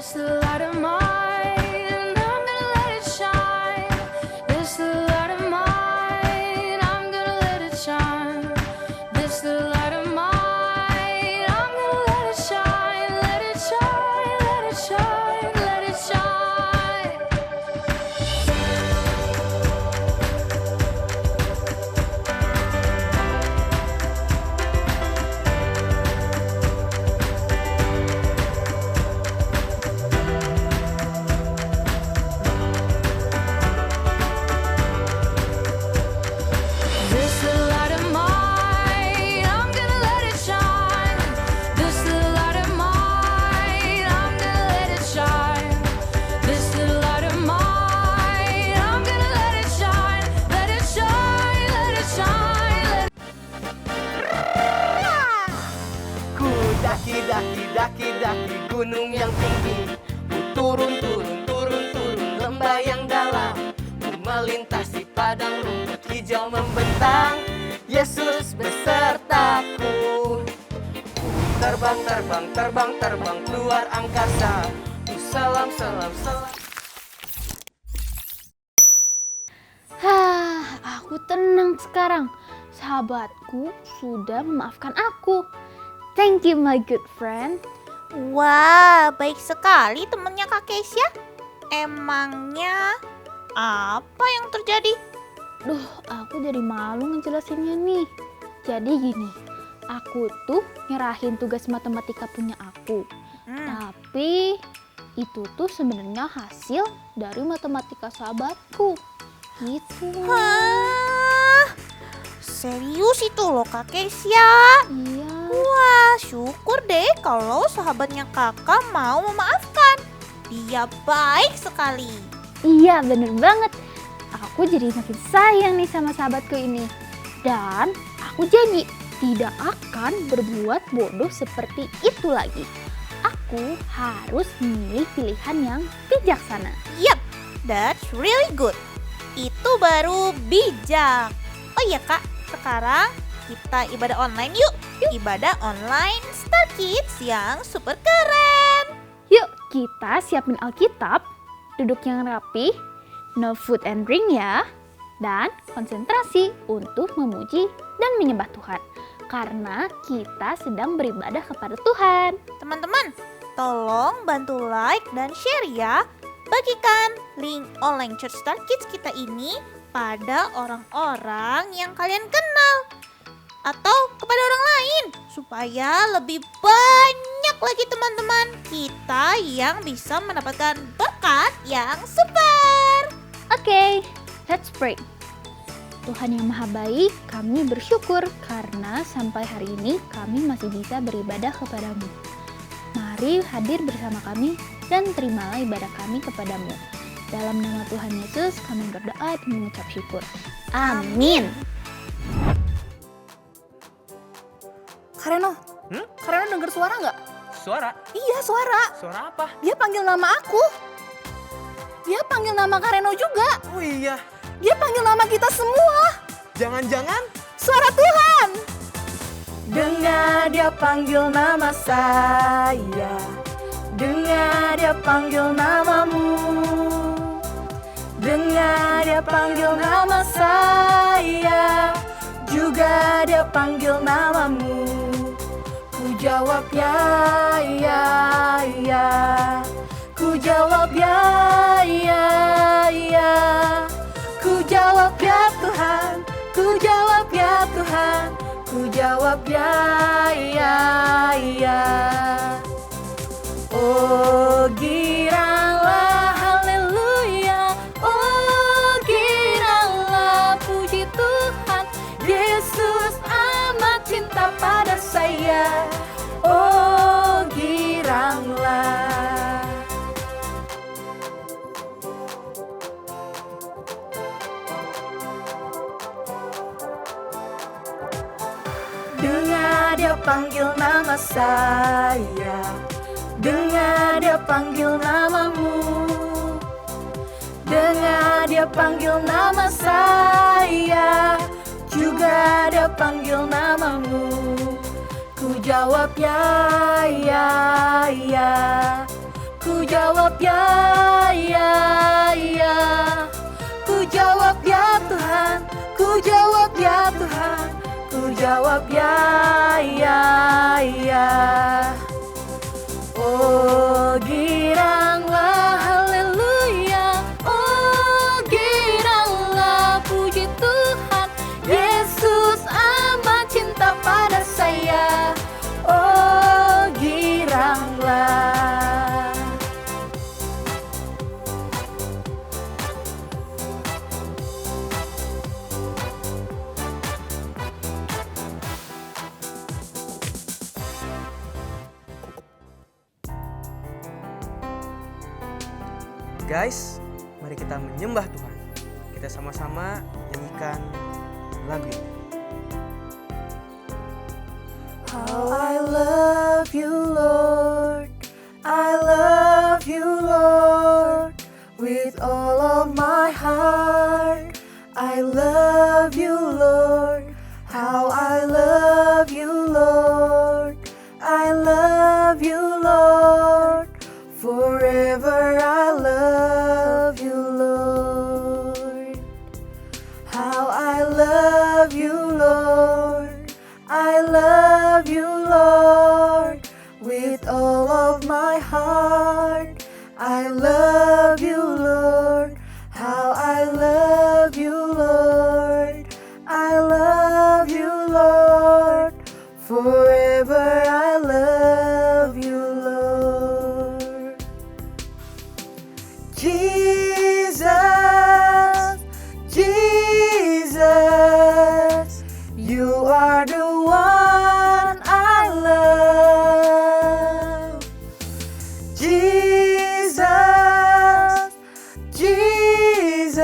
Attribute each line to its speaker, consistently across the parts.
Speaker 1: This little light of mine, I'm gonna let it shine. This little light of mine, I'm gonna let it shine. This little light of mine, I'm gonna let it shine. Let it shine, let it shine, let it shine. This little light of mine, I'm gonna let it shine. This little light of mine, I'm gonna let it shine. This little light of mine, I'm gonna let it shine. Let it shine, let it shine, let
Speaker 2: Ku daki gunung yang tinggi. Ku turun lembah yang dalam. Ku melintasi padang rumput hijau membentang. Yesus besertaku. Ku terbang keluar angkasa. Ku salam.
Speaker 3: Aku tenang sekarang. Sahabatku sudah memaafkan aku. Thank you, my good friend.
Speaker 4: Wah, baik sekali temennya Kak Keisha. Emangnya apa yang terjadi?
Speaker 3: Duh, aku jadi malu ngejelasinnya nih. Jadi gini, aku tuh nyerahin tugas matematika punya aku. Tapi itu tuh sebenarnya hasil dari matematika sahabatku. Gitu.
Speaker 4: Hah? Serius itu loh Kak Keisha?
Speaker 3: Iya.
Speaker 4: Wah, syukur deh kalau sahabatnya kakak mau memaafkan. Dia baik sekali.
Speaker 3: Iya, bener banget. Aku jadi makin sayang nih sama sahabatku ini. Dan aku janji tidak akan berbuat bodoh seperti itu lagi. Aku harus memilih pilihan yang bijaksana.
Speaker 4: Yap, that's really good. Itu baru bijak. Oh iya Kak, sekarang kita ibadah online yuk. Ibadah online Star Kids yang super keren.
Speaker 3: Yuk, kita siapin Alkitab, duduk yang rapi, no food and drink ya, dan konsentrasi untuk memuji dan menyembah Tuhan. Karena kita sedang beribadah kepada Tuhan.
Speaker 4: Teman-teman, tolong bantu like dan share ya. Bagikan link online Church Star Kids kita ini pada orang-orang yang kalian kenal. Atau kepada orang lain. Supaya lebih banyak lagi teman-teman kita yang bisa mendapatkan berkat yang super.
Speaker 3: Oke, let's pray. Tuhan yang Maha Baik, kami bersyukur karena sampai hari ini kami masih bisa beribadah kepadamu. Mari hadir bersama kami dan terimalah ibadah kami kepadamu. Dalam nama Tuhan Yesus kami berdoa dan mengucap syukur. Amin.
Speaker 5: Kareno, Kareno denger suara nggak?
Speaker 2: Suara?
Speaker 5: Iya, suara.
Speaker 2: Suara apa?
Speaker 5: Dia panggil nama aku. Dia panggil nama Kareno juga.
Speaker 2: Oh iya,
Speaker 5: Dia panggil nama kita semua.
Speaker 2: jangan-jangan
Speaker 5: Suara Tuhan. Dengar dia panggil nama saya. Dengar dia panggil namamu. Dengar dia panggil nama saya. Juga dia panggil namamu. Ku jawab ya, ya, ya. Ku jawab ya, ya, ya. Ku jawab ya Tuhan. Ku jawab ya Tuhan. Ku jawab ya, ya, ya. Oh giranglah haleluya. Oh giranglah puji Tuhan. Yesus amat cinta pada saya. Oh giranglah. Dengar dia panggil nama saya. Dengar dia panggil namamu. Dengar dia panggil nama saya. Juga dia panggil namamu. Ku jawab ya, ya, ya. Ku jawab jawab ya, ya, ya. Ku jawab ya Tuhan, ku jawab ya Tuhan, ku jawab ya, ya, ya. Oh giranglah haleluya, oh giranglah puji Tuhan, Yesus amat cinta pada saya. Oh giranglah.
Speaker 2: Guys, mari kita menyembah Tuhan. Kita sama-sama nyanyikan lagu ini.
Speaker 5: How I love you, Lord. I love you, Lord. With all of my heart. I love you, Lord. How I love you, Lord. I love you, Lord. Forever I love you, Lord. How I love you, Lord. I love you, Lord. With all of my heart. I love you, Lord. How I love you, Lord. I love you, Lord. Forever I love you, Lord. Jesus, Jesus, you are the one I love. Jesus, Jesus,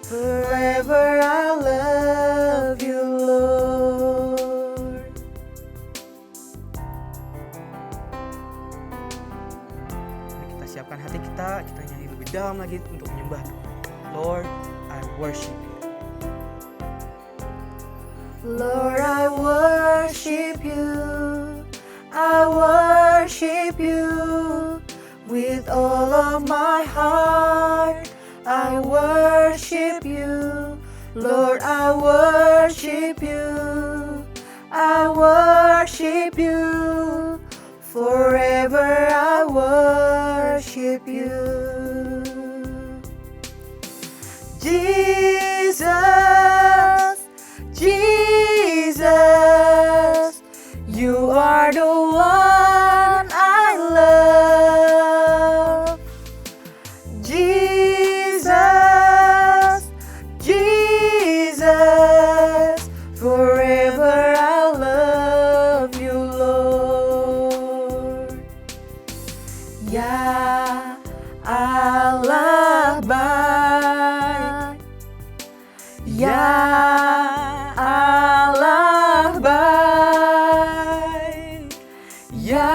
Speaker 5: forever I love you, Lord.
Speaker 2: Mari kita siapkan hati kita nyanyi lebih dalam lagi untuk menyembah Tuhan. Lord, I worship you.
Speaker 5: Lord, I worship you. I worship you with all of my heart. I worship you. Lord, I worship you. I worship you. Forever I worship you. Jesus, Jesus, you are the one I love. Jesus, Jesus, forever I love you, Lord. Ya Allah baik, ya Allah baik, ya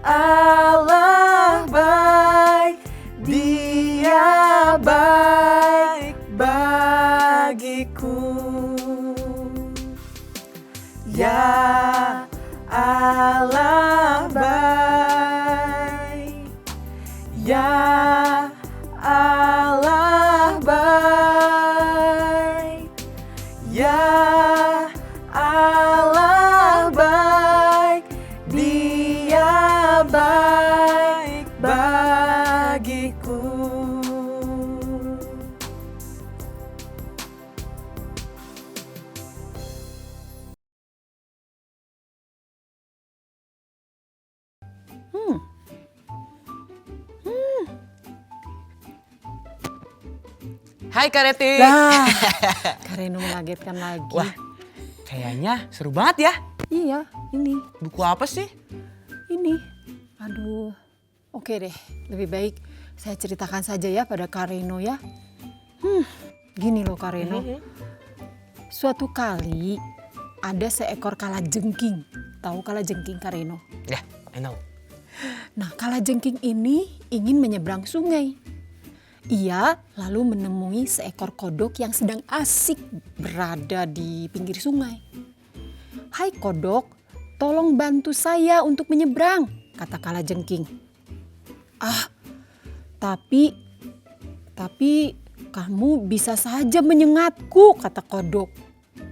Speaker 5: Allah baik, Dia baik bagiku. Ya Allah baik, ya Allah baik, ya Allah baik, Dia baik bagiku.
Speaker 2: Hai Kak Reti.
Speaker 6: Lah, Kak Reno mengagetkan lagi.
Speaker 2: Wah, kayaknya seru banget ya.
Speaker 6: Iya, ini.
Speaker 2: Buku apa sih?
Speaker 6: Ini. Aduh. Oke deh, lebih baik saya ceritakan saja ya pada Kak Reno ya. Gini loh Kak Reno. Suatu kali ada seekor kalajengking. Tahu kalajengking Kak Reno?
Speaker 2: Ya, I know.
Speaker 6: Nah, kalajengking ini ingin menyeberang sungai. Ia lalu menemui seekor kodok yang sedang asik berada di pinggir sungai. "Hai kodok, tolong bantu saya untuk menyeberang," kata kalajengking. Tapi kamu bisa saja menyengatku, kata kodok.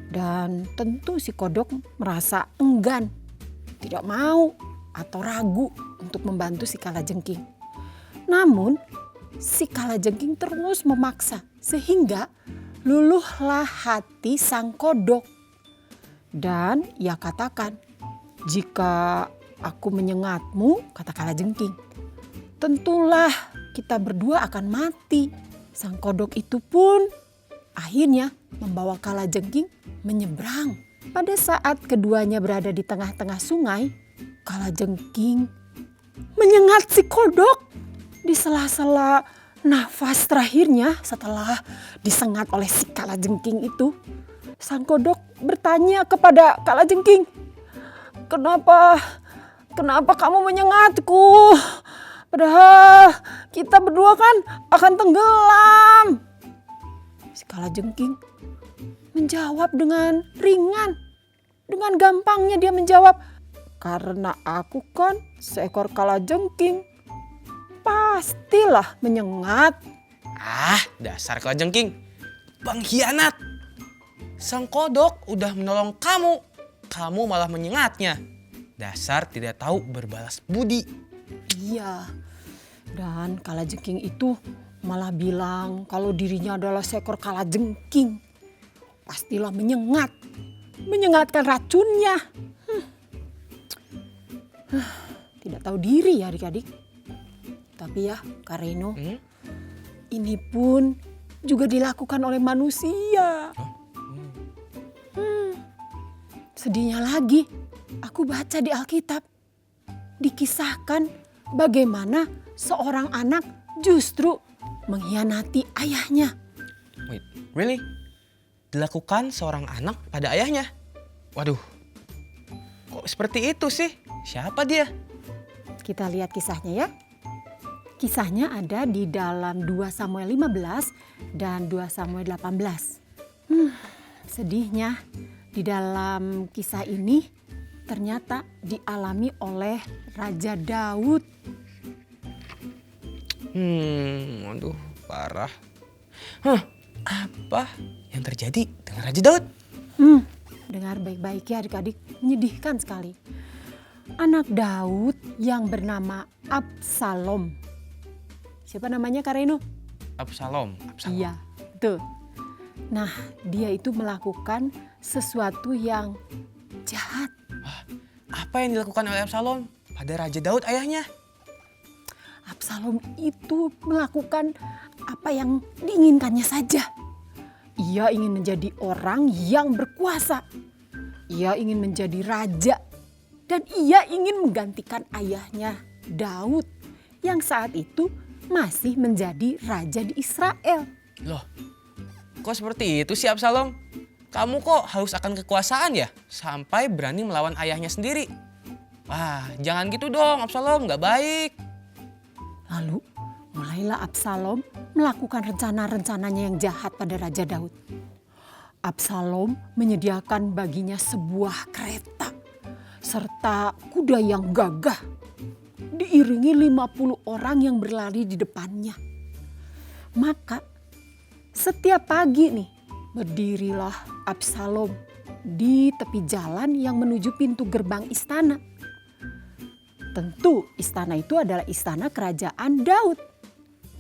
Speaker 6: Dan tentu si kodok merasa enggan, tidak mau atau ragu untuk membantu si kalajengking. Namun si kalajengking terus memaksa sehingga luluhlah hati sang kodok. Dan ia katakan, jika aku menyengatmu, kata kalajengking, tentulah kita berdua akan mati. Sang kodok itu pun akhirnya membawa kalajengking menyeberang. Pada saat keduanya berada di tengah-tengah sungai, kalajengking menyengat si kodok di sela-sela nafas terakhirnya setelah disengat oleh si kalajengking itu. Sang kodok bertanya kepada kalajengking, Kenapa kamu menyengatku? Padahal kita berdua kan akan tenggelam. Si kalajengking menjawab dengan ringan. Dengan gampangnya dia menjawab, karena aku kan seekor kalajengking. Pastilah menyengat.
Speaker 2: Dasar kalajengking. Pengkhianat. Sang kodok udah menolong kamu. Kamu malah menyengatnya. Dasar tidak tahu berbalas budi.
Speaker 6: Iya. Dan kalajengking itu malah bilang kalau dirinya adalah seekor kalajengking. Pastilah menyengat. Menyengatkan racunnya. Tidak tahu diri ya adik-adik. Tapi ya Kak Reno, ini pun juga dilakukan oleh manusia. Sedihnya lagi, aku baca di Alkitab. Dikisahkan bagaimana seorang anak justru mengkhianati ayahnya.
Speaker 2: Wait, really? Dilakukan seorang anak pada ayahnya? Waduh, kok seperti itu sih? Siapa dia?
Speaker 6: Kita lihat kisahnya ya. Kisahnya ada di dalam 2 Samuel 15 dan 2 Samuel 18. Sedihnya di dalam kisah ini ternyata dialami oleh Raja Daud.
Speaker 2: Waduh, parah. Apa yang terjadi dengan Raja Daud?
Speaker 6: Dengar baik-baik ya adik-adik, menyedihkan sekali. Anak Daud yang bernama Absalom. Siapa namanya Kak Reno?
Speaker 2: Absalom.
Speaker 6: Iya, betul. Nah, dia itu melakukan sesuatu yang jahat.
Speaker 2: Apa yang dilakukan oleh Absalom pada Raja Daud ayahnya?
Speaker 6: Absalom itu melakukan apa yang diinginkannya saja. Ia ingin menjadi orang yang berkuasa. Ia ingin menjadi raja. Dan ia ingin menggantikan ayahnya Daud yang saat itu masih menjadi raja di Israel.
Speaker 2: Loh, kok seperti itu sih Absalom? Kamu kok haus akan kekuasaan ya? Sampai berani melawan ayahnya sendiri. Wah, jangan gitu dong Absalom, gak baik.
Speaker 6: Lalu mulailah Absalom melakukan rencana-rencananya yang jahat pada Raja Daud. Absalom menyediakan baginya sebuah kereta serta kuda yang gagah. Diiringi 50 orang yang berlari di depannya. Maka setiap pagi nih berdirilah Absalom di tepi jalan yang menuju pintu gerbang istana. Tentu istana itu adalah istana kerajaan Daud.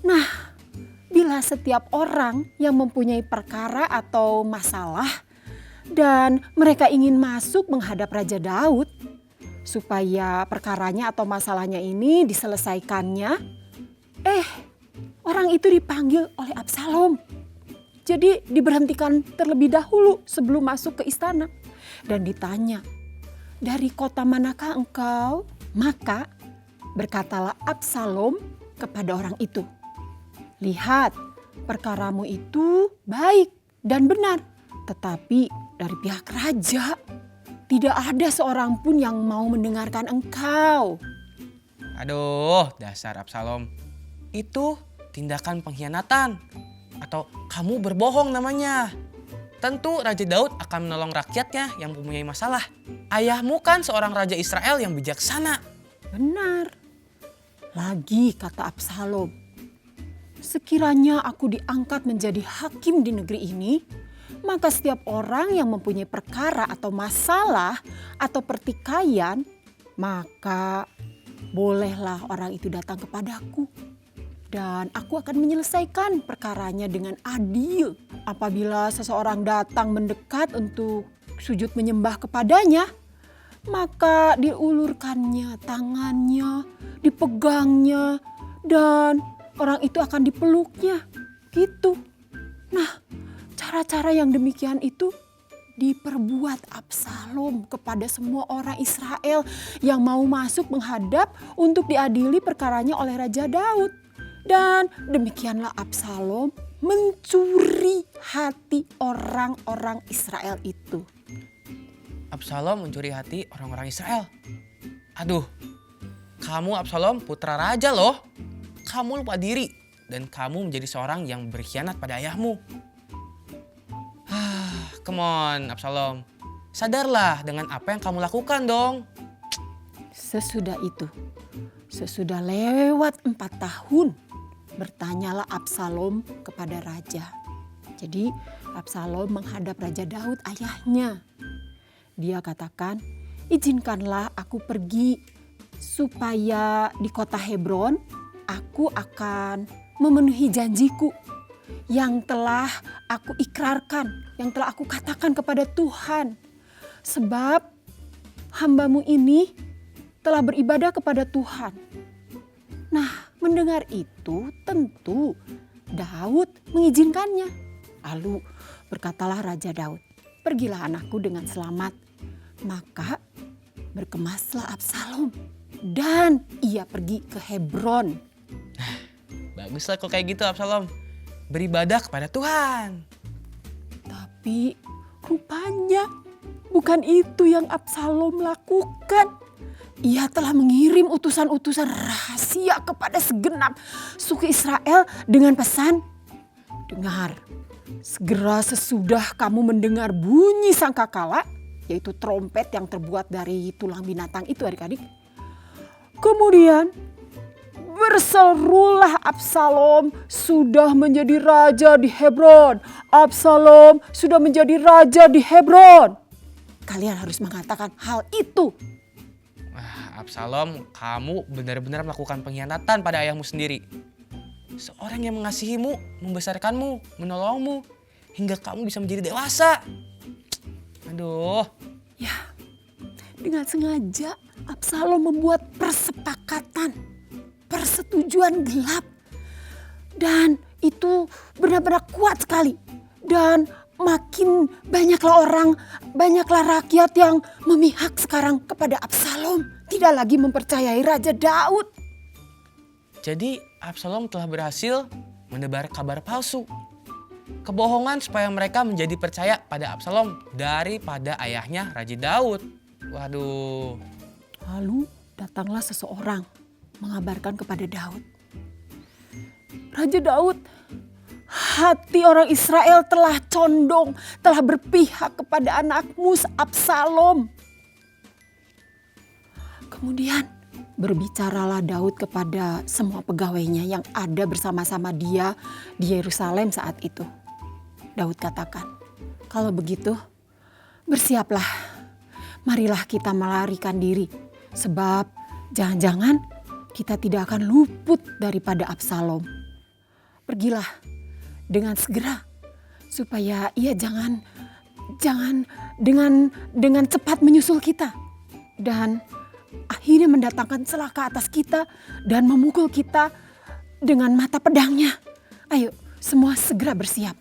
Speaker 6: Nah, bila setiap orang yang mempunyai perkara atau masalah dan mereka ingin masuk menghadap Raja Daud supaya perkaranya atau masalahnya ini diselesaikannya, orang itu dipanggil oleh Absalom. Jadi diberhentikan terlebih dahulu sebelum masuk ke istana dan ditanya, "Dari kota manakah engkau?" Maka berkatalah Absalom kepada orang itu, "Lihat, perkaramu itu baik dan benar, tetapi dari pihak raja tidak ada seorang pun yang mau mendengarkan engkau."
Speaker 2: Aduh, dasar Absalom. Itu tindakan pengkhianatan atau kamu berbohong namanya. Tentu Raja Daud akan menolong rakyatnya yang mempunyai masalah. Ayahmu kan seorang raja Israel yang bijaksana.
Speaker 6: Benar. Lagi kata Absalom, sekiranya aku diangkat menjadi hakim di negeri ini, maka setiap orang yang mempunyai perkara atau masalah atau pertikaian, maka bolehlah orang itu datang kepadaku. Dan aku akan menyelesaikan perkaranya dengan adil. Apabila seseorang datang mendekat untuk sujud menyembah kepadanya, maka diulurkannya tangannya, dipegangnya, dan orang itu akan dipeluknya. Gitu. Nah, cara-cara yang demikian itu diperbuat Absalom kepada semua orang Israel yang mau masuk menghadap untuk diadili perkaranya oleh Raja Daud. Dan demikianlah Absalom mencuri hati orang-orang Israel itu.
Speaker 2: Absalom mencuri hati orang-orang Israel. Aduh, kamu Absalom putra raja loh. Kamu lupa diri dan kamu menjadi seorang yang berkhianat pada ayahmu. Come on Absalom, sadarlah dengan apa yang kamu lakukan dong.
Speaker 6: Sesudah itu, sesudah lewat 4 tahun, bertanyalah Absalom kepada raja. Jadi Absalom menghadap Raja Daud ayahnya. Dia katakan, izinkanlah aku pergi supaya di kota Hebron aku akan memenuhi janjiku yang telah aku ikrarkan, yang telah aku katakan kepada Tuhan. Sebab hambamu ini telah beribadah kepada Tuhan. Nah, mendengar itu tentu Daud mengizinkannya. Lalu berkatalah Raja Daud, pergilah anakku dengan selamat. Maka berkemaslah Absalom dan ia pergi ke Hebron.
Speaker 2: Baguslah kok kayak gitu Absalom, beribadah kepada Tuhan.
Speaker 6: Tapi rupanya bukan itu yang Absalom lakukan. Ia telah mengirim utusan-utusan rahasia kepada segenap suku Israel dengan pesan, dengar, segera sesudah kamu mendengar bunyi sangkakala, yaitu trompet yang terbuat dari tulang binatang itu adik-adik. Kemudian berserulah Absalom sudah menjadi raja di Hebron. Absalom sudah menjadi raja di Hebron. Kalian harus mengatakan hal itu.
Speaker 2: Wah, Absalom, kamu benar-benar melakukan pengkhianatan pada ayahmu sendiri. Seorang yang mengasihimu, membesarkanmu, menolongmu, hingga kamu bisa menjadi dewasa. Aduh.
Speaker 6: Ya, dengan sengaja Absalom membuat persepakatan, persetujuan gelap. Dan itu benar-benar kuat sekali. Dan makin banyaklah rakyat yang memihak sekarang kepada Absalom. Tidak lagi mempercayai Raja Daud.
Speaker 2: Jadi Absalom telah berhasil menebar kabar palsu. Kebohongan supaya mereka menjadi percaya pada Absalom daripada ayahnya Raja Daud. Waduh.
Speaker 6: Lalu datanglah seseorang mengabarkan kepada Daud. Raja Daud, hati orang Israel telah condong, telah berpihak kepada anakmu Absalom. Kemudian berbicaralah Daud kepada semua pegawainya yang ada bersama-sama dia di Yerusalem saat itu. Daud katakan, kalau begitu bersiaplah, marilah kita melarikan diri. Sebab jangan-jangan kita tidak akan luput daripada Absalom. Pergilah dengan segera supaya ia jangan dengan cepat menyusul kita. Dan akhirnya mendatangkan celaka atas kita dan memukul kita dengan mata pedangnya. Ayo semua segera bersiap.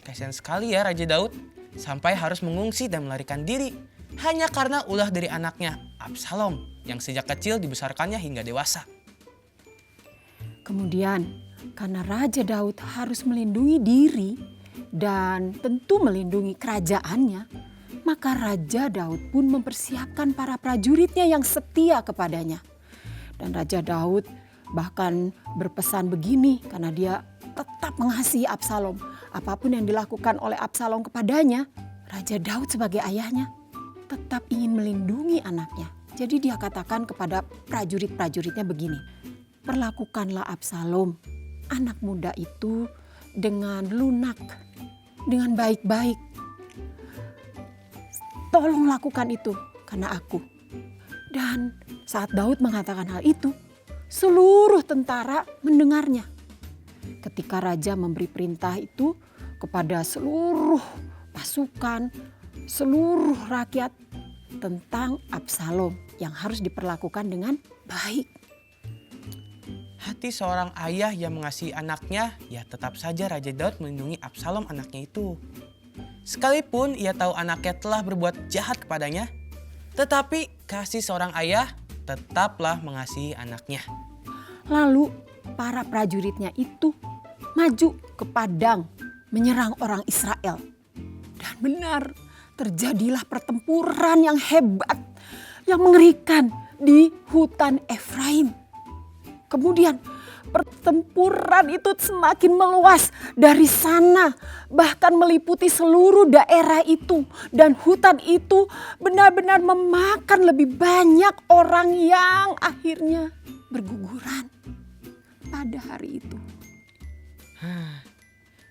Speaker 2: Kasihan sekali ya Raja Daud sampai harus mengungsi dan melarikan diri hanya karena ulah dari anaknya Absalom yang sejak kecil dibesarkannya hingga dewasa.
Speaker 6: Kemudian karena Raja Daud harus melindungi diri dan tentu melindungi kerajaannya, maka Raja Daud pun mempersiapkan para prajuritnya yang setia kepadanya. Dan Raja Daud bahkan berpesan begini karena dia tetap mengasihi Absalom. Apapun yang dilakukan oleh Absalom kepadanya, Raja Daud sebagai ayahnya tetap ingin melindungi anaknya. Jadi dia katakan kepada prajurit-prajuritnya begini, perlakukanlah Absalom, anak muda itu, dengan lunak, dengan baik-baik. Tolong lakukan itu karena aku. Dan saat Daud mengatakan hal itu, seluruh tentara mendengarnya. Ketika raja memberi perintah itu kepada seluruh pasukan, seluruh rakyat tentang Absalom yang harus diperlakukan dengan baik.
Speaker 2: Hati seorang ayah yang mengasihi anaknya, ya tetap saja Raja Daud melindungi Absalom anaknya itu. Sekalipun ia tahu anaknya telah berbuat jahat kepadanya, tetapi kasih seorang ayah tetaplah mengasihi anaknya.
Speaker 6: Lalu para prajuritnya itu maju ke padang menyerang orang Israel. Dan benar, terjadilah pertempuran yang hebat, yang mengerikan di hutan Efraim. Kemudian pertempuran itu semakin meluas dari sana, bahkan meliputi seluruh daerah itu. Dan hutan itu benar-benar memakan lebih banyak orang yang akhirnya berguguran pada hari itu.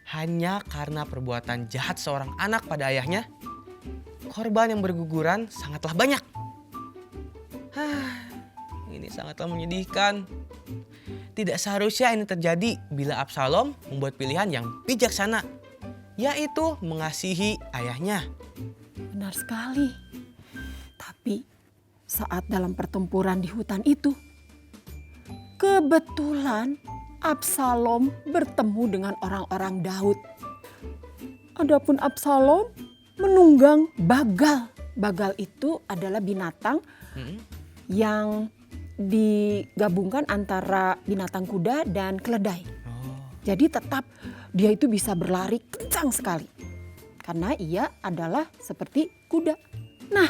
Speaker 2: Hanya karena perbuatan jahat seorang anak pada ayahnya, korban yang berguguran sangatlah banyak. Ini sangatlah menyedihkan. Tidak seharusnya ini terjadi bila Absalom membuat pilihan yang bijaksana, yaitu mengasihi ayahnya.
Speaker 6: Benar sekali. Tapi saat dalam pertempuran di hutan itu, kebetulan Absalom bertemu dengan orang-orang Daud. Adapun Absalom menunggang bagal. Bagal itu adalah binatang yang digabungkan antara binatang kuda dan keledai. Jadi tetap dia itu bisa berlari kencang sekali. Karena ia adalah seperti kuda. Nah,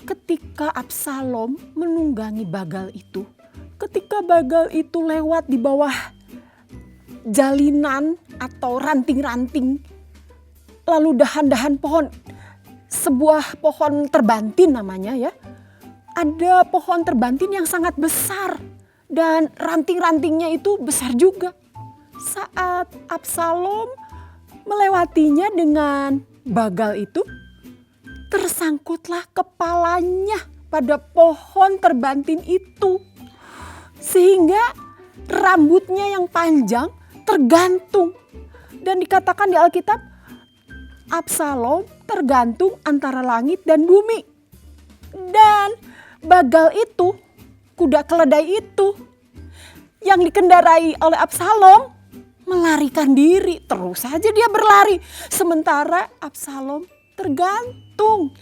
Speaker 6: ketika Absalom menunggangi bagal itu, ketika bagal itu lewat di bawah jalinan atau ranting-ranting, lalu dahan-dahan pohon, sebuah pohon terbantin namanya ya. Ada pohon terbantin yang sangat besar dan ranting-rantingnya itu besar juga. Saat Absalom melewatinya dengan bagal itu, tersangkutlah kepalanya pada pohon terbantin itu. Sehingga rambutnya yang panjang tergantung. Dan dikatakan di Alkitab, Absalom tergantung antara langit dan bumi. Dan bagal itu, kuda keledai itu yang dikendarai oleh Absalom melarikan diri. Terus saja dia berlari. Sementara Absalom tergantung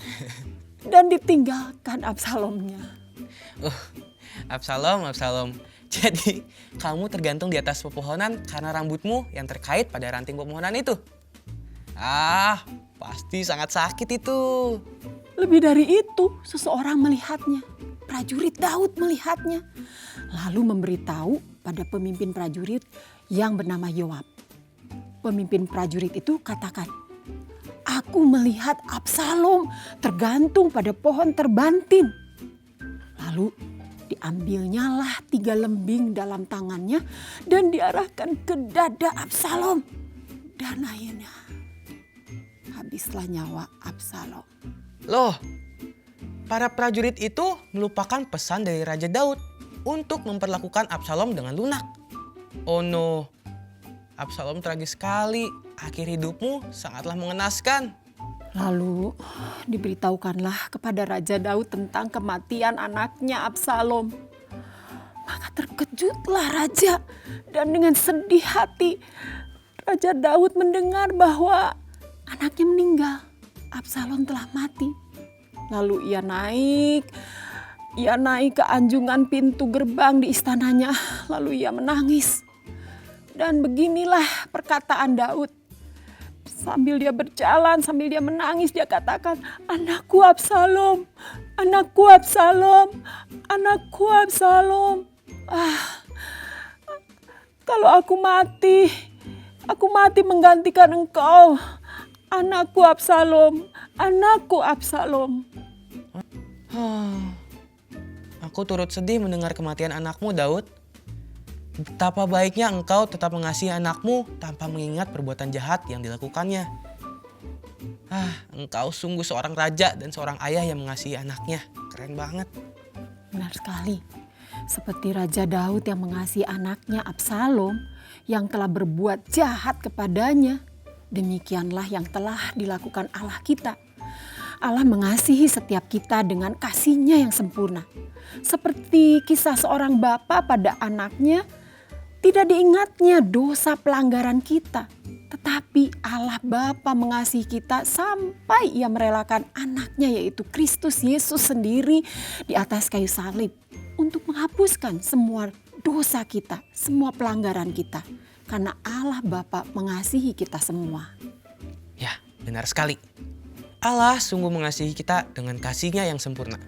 Speaker 6: dan ditinggalkan Absalomnya.
Speaker 2: Absalom. Jadi kamu tergantung di atas pepohonan karena rambutmu yang terkait pada ranting pepohonan itu. Pasti sangat sakit itu.
Speaker 6: Lebih dari itu, seseorang melihatnya. Prajurit Daud melihatnya. Lalu memberitahu pada pemimpin prajurit yang bernama Yoab. Pemimpin prajurit itu katakan, "Aku melihat Absalom tergantung pada pohon terbantin." Lalu diambilnyalah 3 lembing dalam tangannya dan diarahkan ke dada Absalom. Dan akhirnya habislah nyawa Absalom.
Speaker 2: Loh, para prajurit itu melupakan pesan dari Raja Daud untuk memperlakukan Absalom dengan lunak. Oh no, Absalom tragis sekali. Akhir hidupmu sangatlah mengenaskan.
Speaker 6: Lalu diberitahukanlah kepada Raja Daud tentang kematian anaknya Absalom. Maka terkejutlah raja dan dengan sedih hati Raja Daud mendengar bahwa anaknya meninggal. Absalom telah mati. Lalu ia naik ke anjungan pintu gerbang di istananya. Lalu ia menangis. Dan beginilah perkataan Daud. Sambil dia berjalan, sambil dia menangis, dia katakan, "Anakku Absalom, anakku Absalom, anakku Absalom. Kalau aku mati menggantikan engkau. Anakku Absalom, anakku Absalom."
Speaker 2: Aku turut sedih mendengar kematian anakmu, Daud. Betapa baiknya engkau tetap mengasihi anakmu tanpa mengingat perbuatan jahat yang dilakukannya. Engkau sungguh seorang raja dan seorang ayah yang mengasihi anaknya. Keren banget.
Speaker 6: Benar sekali. Seperti Raja Daud yang mengasihi anaknya Absalom yang telah berbuat jahat kepadanya. Demikianlah yang telah dilakukan Allah kita. Allah mengasihi setiap kita dengan kasih-Nya yang sempurna. Seperti kisah seorang bapa pada anaknya, tidak diingatnya dosa pelanggaran kita. Tetapi Allah Bapa mengasihi kita sampai Ia merelakan anaknya yaitu Kristus Yesus sendiri di atas kayu salib. Untuk menghapuskan semua dosa kita, semua pelanggaran kita. Karena Allah Bapa mengasihi kita semua.
Speaker 2: Ya, benar sekali. Allah sungguh mengasihi kita dengan kasih-Nya yang sempurna.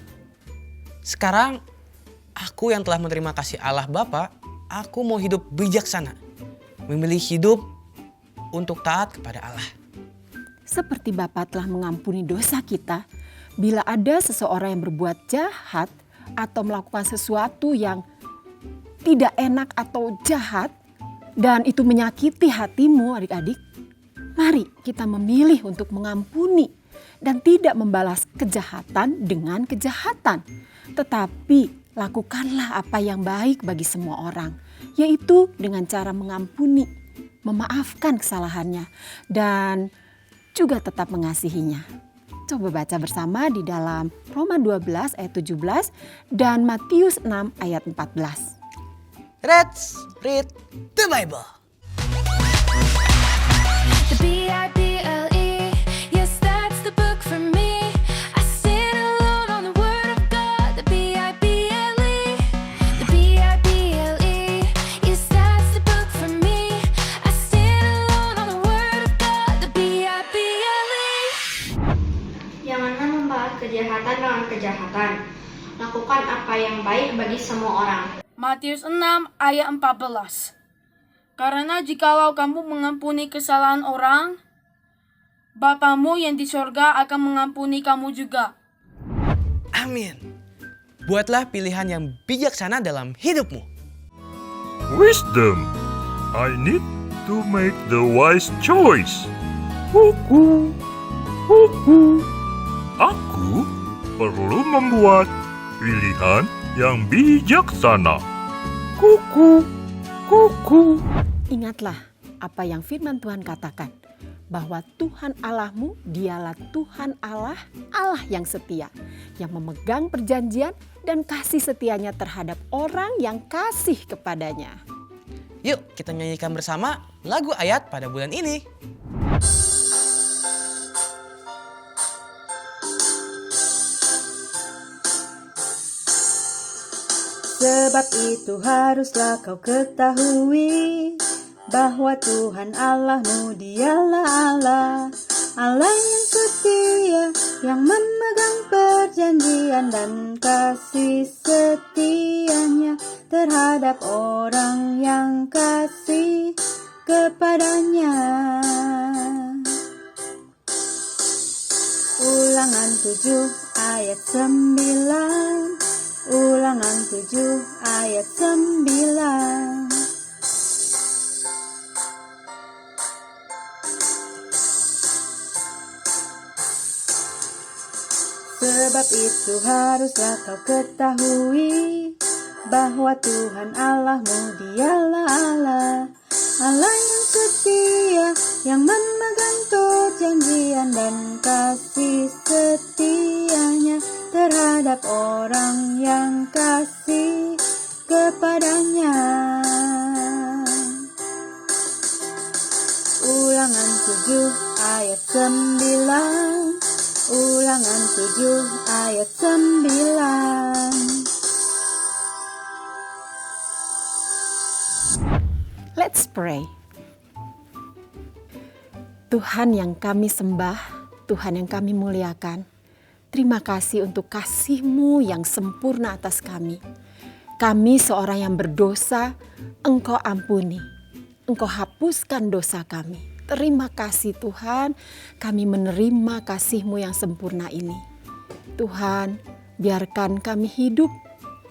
Speaker 2: Sekarang, aku yang telah menerima kasih Allah Bapa, aku mau hidup bijaksana. Memilih hidup untuk taat kepada Allah.
Speaker 6: Seperti Bapa telah mengampuni dosa kita, bila ada seseorang yang berbuat jahat atau melakukan sesuatu yang tidak enak atau jahat, dan itu menyakiti hatimu adik-adik, mari kita memilih untuk mengampuni dan tidak membalas kejahatan dengan kejahatan. Tetapi lakukanlah apa yang baik bagi semua orang, yaitu dengan cara mengampuni, memaafkan kesalahannya, dan juga tetap mengasihinya. Coba baca bersama di dalam Roma 12 ayat 17 dan Matius 6 ayat 14.
Speaker 2: Let's read the Bible.
Speaker 1: The Bible, yes, that's the book for me. I stand alone on the word of God. The Bible, the Bible, yes, that's the book for me. I stand alone on the word of God. The Bible.
Speaker 7: Janganlah membalas kejahatan dengan kejahatan. Lakukan apa yang baik bagi semua orang.
Speaker 5: Matius 6 ayat 14. Karena jikalau kamu mengampuni kesalahan orang, Bapamu yang di sorga akan mengampuni kamu juga.
Speaker 2: Amin. Buatlah pilihan yang bijaksana dalam hidupmu.
Speaker 8: Wisdom. I need to make the wise choice. Kuku, kuku. Aku perlu membuat pilihan yang bijaksana. Kuku, kuku.
Speaker 6: Ingatlah apa yang firman Tuhan katakan, bahwa Tuhan Allahmu dialah Tuhan Allah, Allah yang setia, yang memegang perjanjian dan kasih setianya terhadap orang yang kasih kepadanya.
Speaker 2: Yuk kita nyanyikan bersama lagu ayat pada bulan ini.
Speaker 9: Sebab itu haruslah kau ketahui bahwa Tuhan Allahmu dialah Allah, Allah yang setia, yang memegang perjanjian dan kasih setianya terhadap orang yang kasih kepadanya. Ulangan 7 ayat 9. Ulangan 7 ayat 9. Sebab itu haruslah kau ketahui bahwa Tuhan Allahmu dialah Allah, Allah yang setia, yang memegang perjanjian dan kasih setianya terhadap orang yang kasih kepadanya. Ulangan 7 ayat 9. Ulangan 7 ayat 9.
Speaker 6: Let's pray. Tuhan yang kami sembah, Tuhan yang kami muliakan, terima kasih untuk kasih-Mu yang sempurna atas kami. Kami seorang yang berdosa, Engkau ampuni, Engkau hapuskan dosa kami. Terima kasih Tuhan, kami menerima kasih-Mu yang sempurna ini. Tuhan, biarkan kami hidup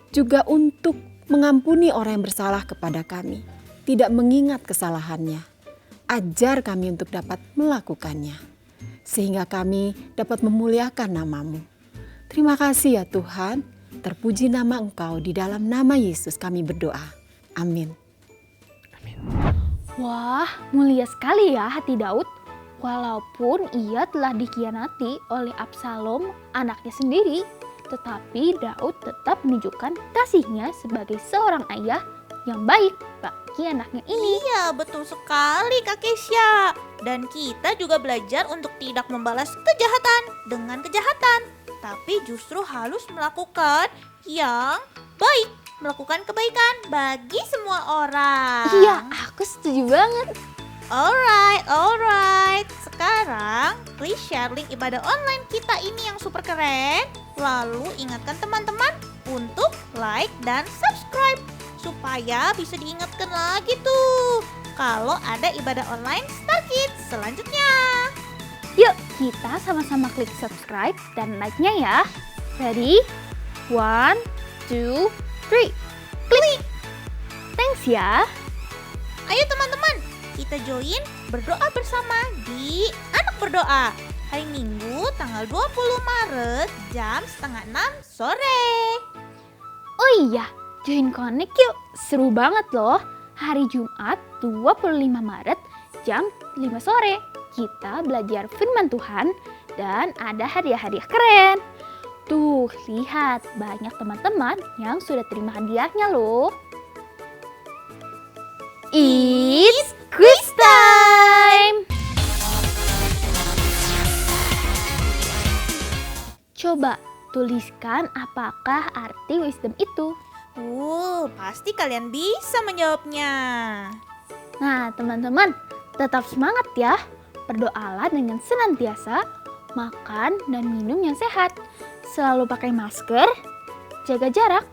Speaker 6: juga untuk mengampuni orang yang bersalah kepada kami, tidak mengingat kesalahannya. Ajar kami untuk dapat melakukannya, sehingga kami dapat memuliakan nama-Mu. Terima kasih ya Tuhan, terpuji nama Engkau, di dalam nama Yesus kami berdoa. Amin.
Speaker 3: Wah, mulia sekali ya hati Daud. Walaupun ia telah dikhianati oleh Absalom, anaknya sendiri, tetapi Daud tetap menunjukkan kasihnya sebagai seorang ayah yang baik bagi anaknya ini.
Speaker 4: Iya, betul sekali Kak Kesya. Dan kita juga belajar untuk tidak membalas kejahatan dengan kejahatan, tapi justru harus melakukan yang baik, melakukan kebaikan bagi semua orang.
Speaker 3: Iya, aku setuju banget.
Speaker 4: Alright. Sekarang please share link ibadah online kita ini yang super keren. Lalu ingatkan teman-teman untuk like dan subscribe supaya bisa diingatkan lagi tuh kalau ada ibadah online Star Kids selanjutnya.
Speaker 3: Yuk, kita sama-sama klik subscribe dan like-nya ya. Ready? 1, 2, 3. Klik! Thanks ya.
Speaker 4: Ayo teman-teman, kita join berdoa bersama di Anak Berdoa. Hari Minggu tanggal 20 Maret jam 5:30 sore.
Speaker 3: Oh iya, join connect yuk. Seru banget loh. Hari Jumat 25 Maret jam 5 sore. Kita belajar firman Tuhan dan ada hadiah-hadiah keren. Tuh, lihat banyak teman-teman yang sudah terima hadiahnya loh. It's quiz time! Coba tuliskan apakah arti wisdom itu.
Speaker 4: Pasti kalian bisa menjawabnya.
Speaker 3: Nah, teman-teman, tetap semangat ya. Berdoalah dengan senantiasa, makan dan minum yang sehat. Selalu pakai masker, jaga jarak,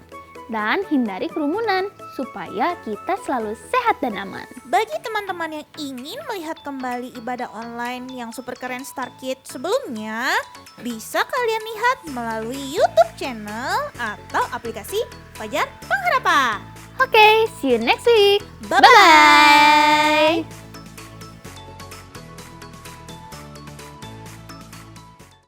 Speaker 3: dan hindari kerumunan supaya kita selalu sehat dan aman.
Speaker 4: Bagi teman-teman yang ingin melihat kembali ibadah online yang super keren Star Kids sebelumnya, bisa kalian lihat melalui YouTube channel atau aplikasi Fajar Pengharapan.
Speaker 3: Oke, see you next week.
Speaker 4: Bye-bye.